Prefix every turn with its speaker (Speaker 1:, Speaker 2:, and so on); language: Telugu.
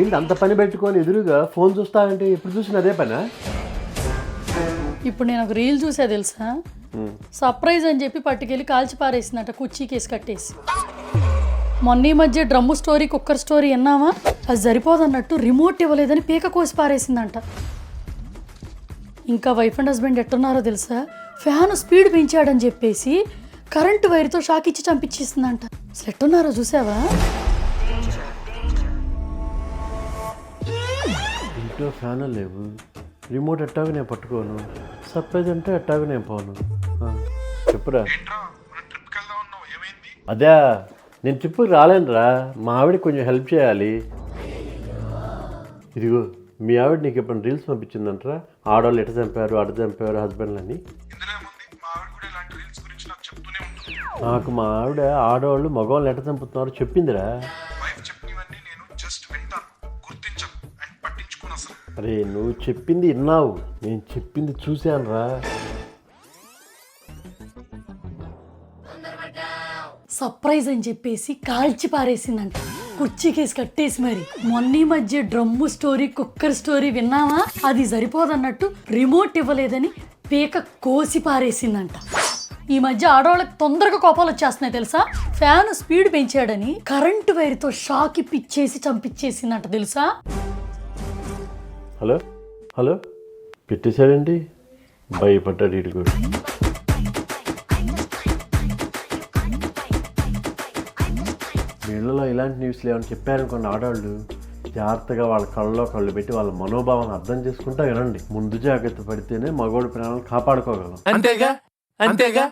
Speaker 1: ఏంటి అంత పని పెట్టుకొని ఎదురుగా ఫోన్ చూస్తానంటే ఎప్పుడు చూసిన అదే పనా?
Speaker 2: ఇప్పుడు నేను ఒక రీల్ చూసా తెలుసా, సర్ప్రైజ్ అని చెప్పి పట్టుకెళ్ళి కాల్చి పారేసిందట కుర్చీకేసి కట్టేసి. మొన్న ఈ మధ్య డ్రమ్ము స్టోరీ కుక్కర్ స్టోరీ విన్నావా? అది సరిపోదన్నట్టు రిమోట్ ఇవ్వలేదని పీక కోసి పారేసిందంట. ఇంకా వైఫ్ అండ్ హస్బెండ్ ఎట్టున్నారో తెలుసా, ఫ్యాన్ స్పీడ్ పెంచాడని చెప్పేసి కరెంటు వైర్తో షాక్ ఇచ్చి చంపించేసిందంట. అసలు ఎట్టున్నారో చూసావా?
Speaker 1: ఇంట్లో ఫ్యాన్ లేవు, రిమోట్ ఎట్టాగా నేను పట్టుకోను, సర్ప్రైజ్ అంటే ఎట్టాగా నేను పోను. చెప్పురా. అదే నేను ట్రిప్కి రాలేనురా, మా ఆవిడ కొంచెం హెల్ప్ చేయాలి. ఇదిగో మీ ఆవిడ నీకు ఎప్పుడు రీల్స్ పంపించిందంటరా, ఆడవాళ్ళు ఎట చంపారు అట చంపారు హస్బెండ్లని. నాకు మా ఆవిడ ఆడవాళ్ళు మగవాళ్ళు ఎట చంపుతున్నారో చెప్పిందిరా. అరే నువ్వు చెప్పింది విన్నావు, నేను చెప్పింది చూశానురా.
Speaker 2: సర్ప్రైజ్ అని చెప్పేసి కాల్చి పారేసిందంట కుర్చీకేసి కట్టేసి. మరి మొన్న ఈ మధ్య డ్రమ్ము స్టోరీ కుక్కర్ స్టోరీ విన్నావా? అది సరిపోదన్నట్టు రిమోట్ ఇవ్వలేదని పీక కోసి పారేసిందంట. ఈ మధ్య ఆడవాళ్ళకి తొందరగా కోపాలు వచ్చేస్తున్నాయి తెలుసా. ఫ్యాన్ స్పీడ్ పెంచాడని కరెంటు వైర్తో షాక్ ఇప్పిచ్చేసి చంపించేసిందంట తెలుసా.
Speaker 1: హలో హలో పెట్టేశాడండి, భయపడ్డాడు ఇటు కూడా. వీళ్ళలో ఇలాంటి న్యూస్లు ఏమైనా చెప్పారనుకోండి ఆడవాళ్ళు, జాగ్రత్తగా వాళ్ళ కళ్ళలో కళ్ళు పెట్టి వాళ్ళ మనోభావాన్ని అర్థం చేసుకుంటా వినండి. ముందు జాగ్రత్త పడితేనే మగవాడి ప్రాణాలు కాపాడుకోగలం.
Speaker 3: అంతేగా అంతేగా.